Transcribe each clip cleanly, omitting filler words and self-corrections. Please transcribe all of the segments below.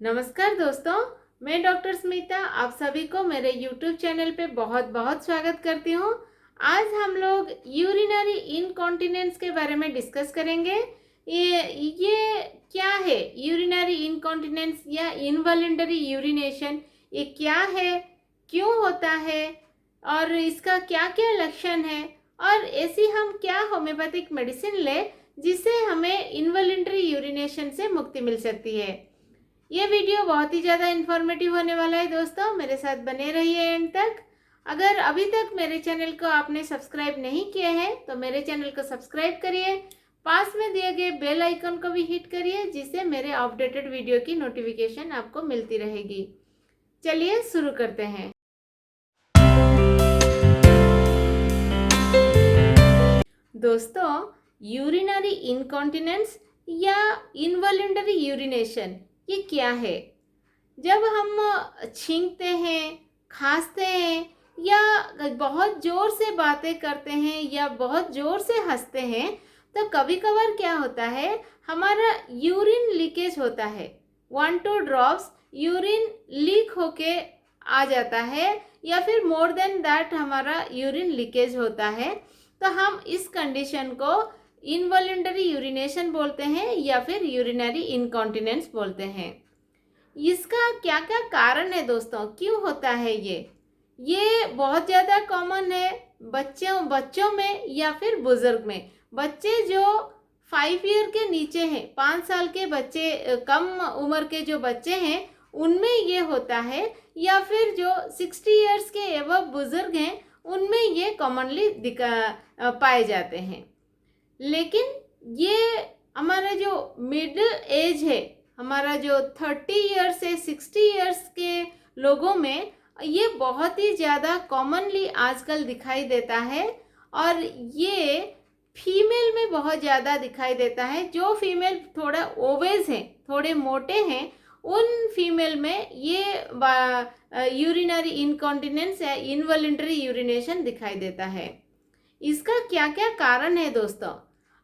नमस्कार दोस्तों, मैं डॉक्टर स्मिता आप सभी को मेरे YouTube चैनल पे बहुत बहुत स्वागत करती हूँ। आज हम लोग यूरिनरी इनकॉन्टिनेंस के बारे में डिस्कस करेंगे। ये क्या है? यूरिनरी इनकॉन्टिनेंस या इनवॉलंटरी यूरिनेशन ये क्या है, क्यों होता है और इसका क्या क्या लक्षण है और ऐसी हम क्या होम्योपैथिक मेडिसिन ले जिससे हमें इनवॉलंटरी यूरिनेशन से मुक्ति मिल सकती है। ये वीडियो बहुत ही ज़्यादा इन्फॉर्मेटिव होने वाला है दोस्तों, मेरे साथ बने रहिए एंड तक। अगर अभी तक मेरे चैनल को आपने सब्सक्राइब नहीं किया है तो मेरे चैनल को सब्सक्राइब करिए, पास में दिए गए बेल आइकन को भी हिट करिए जिससे मेरे अपडेटेड वीडियो की नोटिफिकेशन आपको मिलती रहेगी। चलिए शुरू करते हैं। दोस्तों, यूरिनरी इनकॉन्टिनेंस या इनवॉलंटरी यूरिनेशन ये क्या है? जब हम छींकते हैं, खांसते हैं या बहुत ज़ोर से बातें करते हैं या बहुत ज़ोर से हंसते हैं तो कभी कभार क्या होता है, हमारा यूरिन लीकेज होता है। 1-2 ड्रॉप्स यूरिन लीक होके आ जाता है या फिर मोर देन दैट हमारा यूरिन लीकेज होता है, तो हम इस कंडीशन को इनवॉलंटरी यूरिनेशन बोलते हैं या फिर यूरिनरी इनकॉन्टिनेंस बोलते हैं। इसका क्या क्या कारण है दोस्तों, क्यों होता है ये बहुत ज़्यादा कॉमन है बच्चों में या फिर बुजुर्ग में। बच्चे जो 5 ईयर के नीचे हैं, 5 साल के बच्चे, कम उम्र के जो बच्चे हैं उनमें ये होता है, या फिर जो 60 ईयर्स के एवं बुजुर्ग हैं उनमें ये कॉमनली पाए जाते हैं। लेकिन ये हमारा जो मिडिल एज है, हमारा जो 30 ईयर्स से 60 ईयर्स के लोगों में ये बहुत ही ज़्यादा कॉमनली आजकल दिखाई देता है। और ये फीमेल में बहुत ज़्यादा दिखाई देता है। जो फीमेल थोड़ा ओवेज हैं, थोड़े मोटे हैं, उन फीमेल में ये यूरिनरी इनकॉन्टिनेंस या इनवॉलंटरी यूरिनेशन दिखाई देता है। इसका क्या क्या कारण है दोस्तों?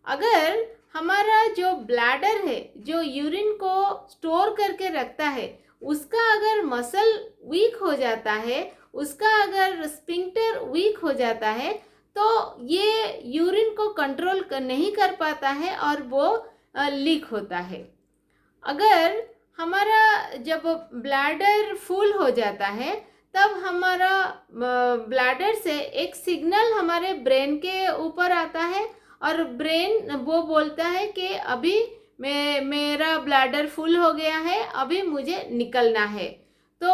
अगर हमारा जो ब्लैडर है, जो यूरिन को स्टोर करके रखता है, उसका अगर मसल वीक हो जाता है, उसका अगर स्पिंक्टर वीक हो जाता है तो ये यूरिन को कंट्रोल नहीं कर पाता है और वो लीक होता है। अगर हमारा जब ब्लैडर फुल हो जाता है तब हमारा ब्लैडर से एक सिग्नल हमारे ब्रेन के ऊपर आता है और ब्रेन वो बोलता है कि अभी मेरा ब्लैडर फुल हो गया है, अभी मुझे निकलना है। तो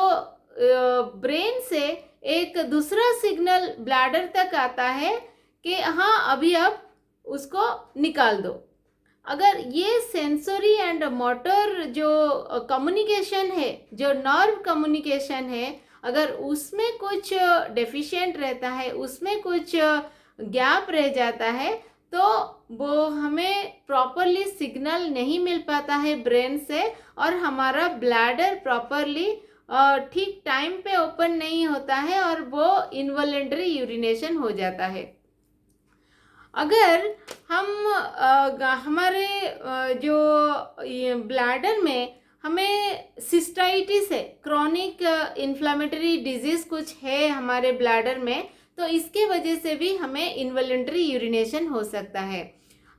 ब्रेन से एक दूसरा सिग्नल ब्लैडर तक आता है कि हाँ अभी आप उसको निकाल दो। अगर ये सेंसरी एंड मोटर जो कम्युनिकेशन है, जो नर्व कम्युनिकेशन है, अगर उसमें कुछ डेफिशिएंट रहता है, उसमें कुछ गैप रह जाता है तो वो हमें प्रॉपरली सिग्नल नहीं मिल पाता है ब्रेन से और हमारा ब्लैडर प्रॉपरली ठीक टाइम पे ओपन नहीं होता है और वो इनवॉलंटरी यूरिनेशन हो जाता है। अगर हम हमारे जो ब्लैडर में हमें सिस्टाइटिस है, क्रॉनिक इन्फ्लामेटरी डिजीज़ कुछ है हमारे ब्लैडर में, तो इसके वजह से भी हमें इनवॉलंटरी यूरिनेशन हो सकता है।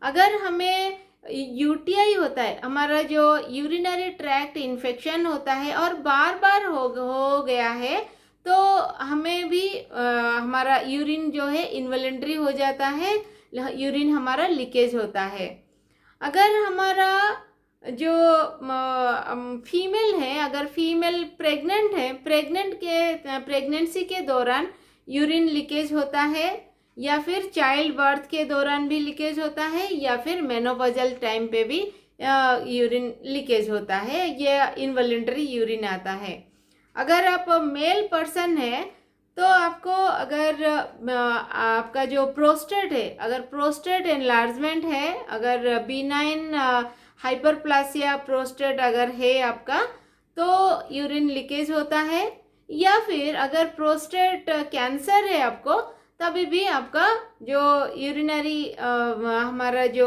अगर हमें यूटीआई होता है, हमारा जो यूरिनरी ट्रैक्ट इन्फेक्शन होता है और बार बार हो गया है, तो हमें भी हमारा यूरिन जो है इनवॉलंटरी हो जाता है, यूरिन हमारा लीकेज होता है। अगर हमारा जो फीमेल है, अगर फीमेल प्रेग्नेंट है, प्रेगनेंसी के दौरान यूरिन लीकेज होता है, या फिर चाइल्ड बर्थ के दौरान भी लीकेज होता है, या फिर मेनोपॉजल टाइम पे भी यूरिन लीकेज होता है, ये इनवॉलंटरी यूरिन आता है। अगर आप मेल पर्सन है तो आपको अगर आपका जो प्रोस्टेट है, अगर प्रोस्टेट एनलार्जमेंट है, अगर बिनाइन हाइपरप्लासिया प्रोस्टेट अगर है आपका, तो यूरिन लीकेज होता है। या फिर अगर प्रोस्टेट कैंसर है आपको, तभी भी आपका जो यूरिनरी हमारा जो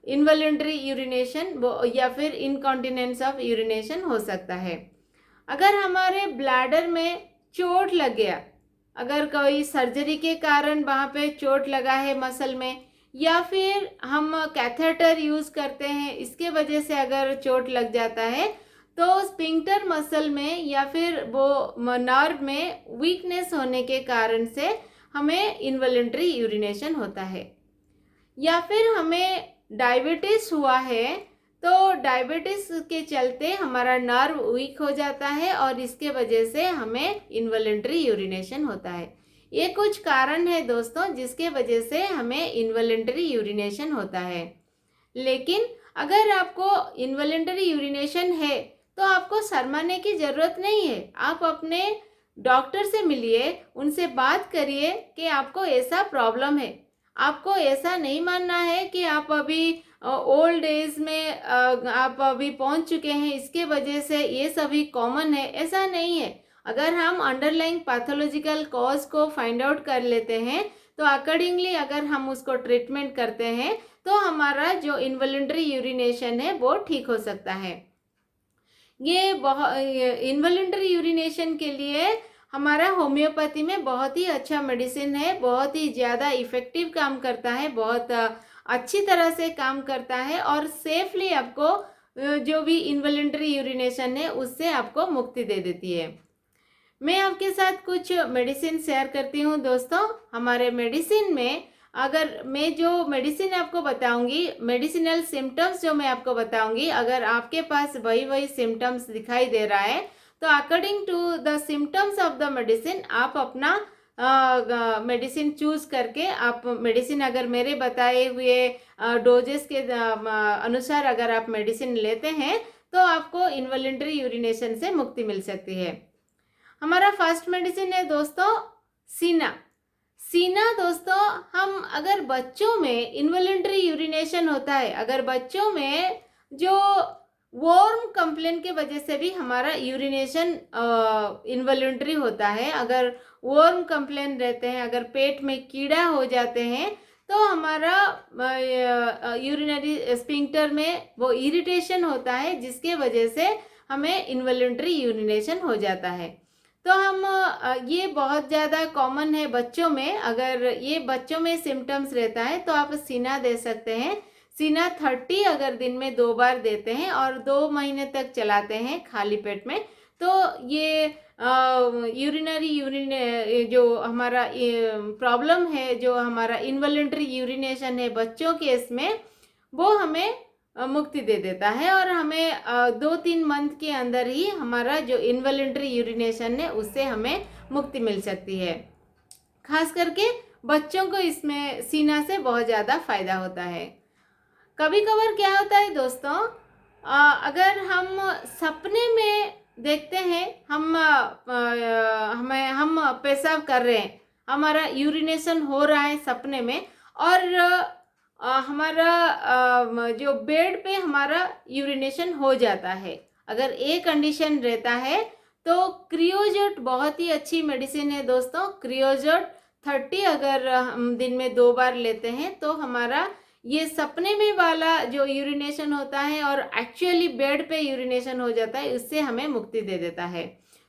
इनवॉलंटरी यूरिनेशन या फिर इनकॉन्टिनेंस ऑफ यूरिनेशन हो सकता है। अगर हमारे ब्लैडर में चोट लग गया, अगर कोई सर्जरी के कारण वहाँ पे चोट लगा है मसल में, या फिर हम कैथेटर यूज़ करते हैं, इसके वजह से अगर चोट लग जाता है, तो स्पिंक्टर मसल में या फिर वो नर्व में वीकनेस होने के कारण से हमें इनवॉलंटरी यूरिनेशन होता है। या फिर हमें डायबिटीज़ हुआ है, तो डायबिटीज़ के चलते हमारा नर्व वीक हो जाता है और इसके वजह से हमें इनवॉलंटरी यूरिनेशन होता है। ये कुछ कारण है दोस्तों जिसके वजह से हमें इनवॉलंटरी यूरिनेशन होता है। लेकिन अगर आपको इनवॉलंटरी यूरिनेशन है तो आपको शर्माने की ज़रूरत नहीं है। आप अपने डॉक्टर से मिलिए, उनसे बात करिए कि आपको ऐसा प्रॉब्लम है। आपको ऐसा नहीं मानना है कि आप अभी ओल्ड एज में आप अभी पहुंच चुके हैं, इसके वजह से ये सभी कॉमन है, ऐसा नहीं है। अगर हम अंडरलाइंग पैथोलॉजिकल कॉज को फाइंड आउट कर लेते हैं, तो अकॉर्डिंगली अगर हम उसको ट्रीटमेंट करते हैं, तो हमारा जो इनवॉलंटरी यूरिनेशन है वो ठीक हो सकता है। ये इनवॉलंटरी यूरिनेशन के लिए हमारा होम्योपैथी में बहुत ही अच्छा मेडिसिन है, बहुत ही ज़्यादा इफ़ेक्टिव काम करता है, बहुत अच्छी तरह से काम करता है और सेफली आपको जो भी इनवॉलंटरी यूरिनेशन है उससे आपको मुक्ति दे देती है। मैं आपके साथ कुछ मेडिसिन शेयर करती हूँ दोस्तों। हमारे मेडिसिन में अगर मैं जो मेडिसिन आपको बताऊंगी, मेडिसिनल सिम्टम्स जो मैं आपको बताऊंगी, अगर आपके पास वही सिम्टम्स दिखाई दे रहा है, तो according to the symptoms of the medicine आप अपना मेडिसिन चूज करके आप मेडिसिन, अगर मेरे बताए हुए डोजेस के अनुसार अगर आप मेडिसिन लेते हैं, तो आपको इनवॉलंटरी यूरिनेशन से मुक्ति मिल सकती है। हमारा फर्स्ट मेडिसिन है दोस्तों सीना। सीना दोस्तों, हम अगर बच्चों में इनवॉलंटरी यूरिनेशन होता है, अगर बच्चों में जो वॉर्म कंप्लेन के वजह से भी हमारा यूरिनेशन इनवॉलंटरी होता है, अगर वॉर्म कंप्लेन रहते हैं, अगर पेट में कीड़ा हो जाते हैं, तो हमारा यूरिनरी स्फिंक्टर में वो इरिटेशन होता है, जिसके वजह से हमें इनवॉलंटरी यूरिनेशन हो जाता है। तो हम ये बहुत ज़्यादा कॉमन है बच्चों में। अगर ये बच्चों में सिम्टम्स रहता है तो आप सीना दे सकते हैं। सीना 30 अगर दिन में 2 बार देते हैं और 2 महीने तक चलाते हैं खाली पेट में, तो ये यूरिन जो हमारा प्रॉब्लम है, जो हमारा इनवॉलंटरी यूरिनेशन है बच्चों के, इसमें वो हमें मुक्ति दे देता है और हमें 2-3 मंथ के अंदर ही हमारा जो इनवॉलंटरी यूरिनेशन है उससे हमें मुक्ति मिल सकती है। खास करके बच्चों को इसमें सीना से बहुत ज़्यादा फायदा होता है। कभी कभार क्या होता है दोस्तों, अगर हम सपने में देखते हैं हम पेशाब कर रहे हैं, हमारा यूरिनेशन हो रहा है सपने में, और हमारा जो बेड पे हमारा यूरिनेशन हो जाता है, अगर ये कंडीशन रहता है, तो क्रियोजोट बहुत ही अच्छी मेडिसिन है दोस्तों। क्रियोजोट 30 अगर हम दिन में 2 बार लेते हैं, तो हमारा ये सपने में वाला जो यूरिनेशन होता है और एक्चुअली बेड पे यूरिनेशन हो जाता है, उससे हमें मुक्ति दे देता है।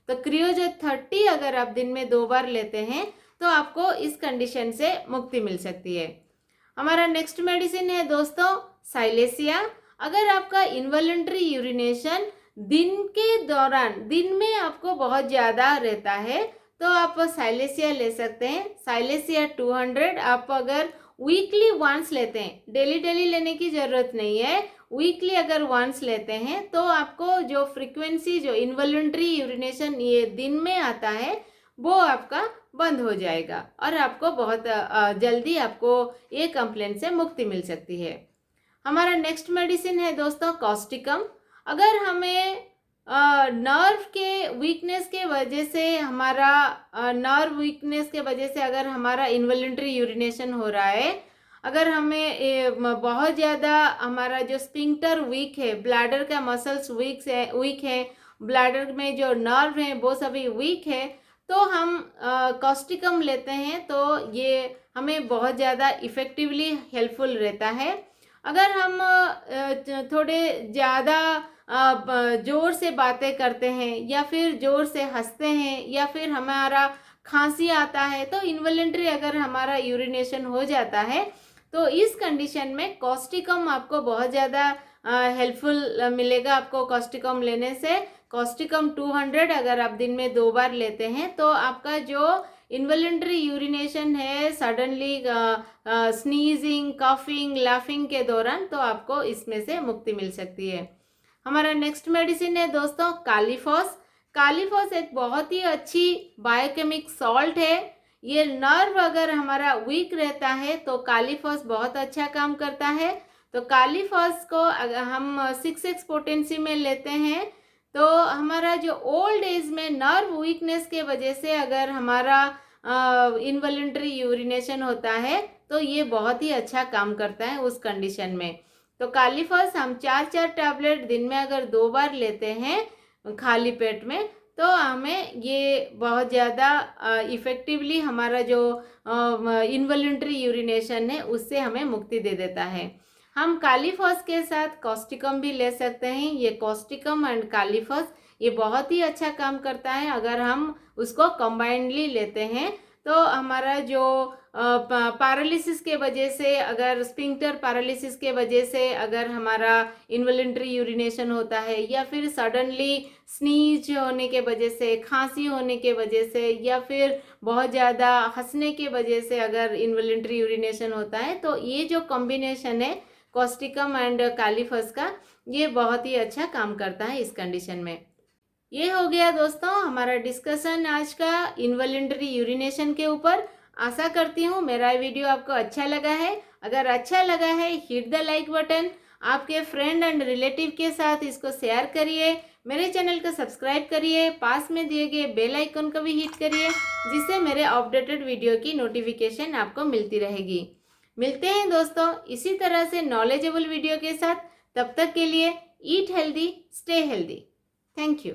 तो क्रियोजोट 30 अगर आप दिन में 2 बार लेते हैं, तो आपको इस कंडीशन से मुक्ति मिल सकती है। हमारा नेक्स्ट मेडिसिन है दोस्तों साइलेसिया। अगर आपका इनवॉलंटरी यूरिनेशन दिन के दौरान, दिन में आपको बहुत ज़्यादा रहता है, तो आप साइलेसिया ले सकते हैं। साइलेसिया 200 आप अगर वीकली वंस लेते हैं, डेली लेने की ज़रूरत नहीं है, वीकली अगर वंस लेते हैं, तो आपको जो फ्रीक्वेंसी, जो इनवॉलंटरी यूरिनेशन ये दिन में आता है, वो आपका बंद हो जाएगा और आपको बहुत जल्दी आपको ये कंप्लेंट से मुक्ति मिल सकती है। हमारा नेक्स्ट मेडिसिन है दोस्तों कॉस्टिकम। अगर हमें नर्व के वीकनेस के वजह से, हमारा नर्व वीकनेस के वजह से अगर हमारा इनवॉलंटरी यूरिनेशन हो रहा है, अगर हमें बहुत ज़्यादा हमारा जो स्फिंक्टर वीक है, ब्लैडर का मसल्स वीक है, ब्लैडर में जो नर्व हैं वो सभी वीक है, तो हम कॉस्टिकम लेते हैं, तो ये हमें बहुत ज़्यादा इफ़ेक्टिवली हेल्पफुल रहता है। अगर हम थोड़े ज़्यादा ज़ोर से बातें करते हैं या फिर ज़ोर से हंसते हैं या फिर हमारा खांसी आता है, तो इन्वॉलंटरी अगर हमारा यूरिनेशन हो जाता है, तो इस कंडीशन में कॉस्टिकम आपको बहुत ज़्यादा हेल्पफुल मिलेगा। आपको कॉस्टिकम लेने से कॉस्टिकम 200 अगर आप दिन में 2 बार लेते हैं, तो आपका जो इन्वॉलंटरी यूरिनेशन है, सडनली स्नीजिंग, कफिंग, लाफिंग के दौरान, तो आपको इसमें से मुक्ति मिल सकती है। हमारा नेक्स्ट मेडिसिन है दोस्तों कालीफॉस। कालीफॉस एक बहुत ही अच्छी बायोकेमिक सॉल्ट है। ये नर्व अगर हमारा वीक रहता है तो कालीफॉस बहुत अच्छा काम करता है। तो कालीफॉस को अगर हम 6x पोटेंसी में लेते हैं, तो हमारा जो ओल्ड एज में नर्व वीकनेस के वजह से अगर हमारा इनवॉलंटरी यूरिनेशन होता है, तो ये बहुत ही अच्छा काम करता है उस कंडीशन में। तो कालीफॉस हम 4-4 टैबलेट दिन में अगर 2 बार लेते हैं खाली पेट में, तो हमें ये बहुत ज़्यादा इफ़ेक्टिवली हमारा जो इनवॉलंटरी यूरिनेशन है उससे हमें मुक्ति दे देता है। हम कालीफॉस के साथ कॉस्टिकम भी ले सकते हैं। ये कॉस्टिकम एंड कालीफॉस ये बहुत ही अच्छा काम करता है। अगर हम उसको कंबाइंडली लेते हैं, तो हमारा जो पैरालिसिस के वजह से, अगर स्फिंक्टर पैरालिसिस के वजह से अगर हमारा इनवॉलंटरी यूरिनेशन होता है या फिर सडनली स्नीज होने के वजह से, खांसी होने के वजह से या फिर बहुत ज़्यादा हंसने के वजह से अगर इनवॉलंटरी यूरिनेशन होता है, तो ये जो कॉम्बिनेशन है कॉस्टिकम एंड कालीफॉस का, ये बहुत ही अच्छा काम करता है इस कंडीशन में। ये हो गया दोस्तों हमारा डिस्कशन आज का इनवॉलंटरी यूरिनेशन के ऊपर। आशा करती हूँ मेरा वीडियो आपको अच्छा लगा है। अगर अच्छा लगा है, हिट द लाइक बटन, आपके फ्रेंड एंड रिलेटिव के साथ इसको शेयर करिए, मेरे चैनल को सब्सक्राइब करिए, पास में दिए गए बेल आइकन को भी हिट करिए, जिससे मेरे अपडेटेड वीडियो की नोटिफिकेशन आपको मिलती रहेगी। मिलते हैं दोस्तों इसी तरह से नॉलेजेबल वीडियो के साथ। तब तक के लिए eat healthy, stay healthy. Thank you.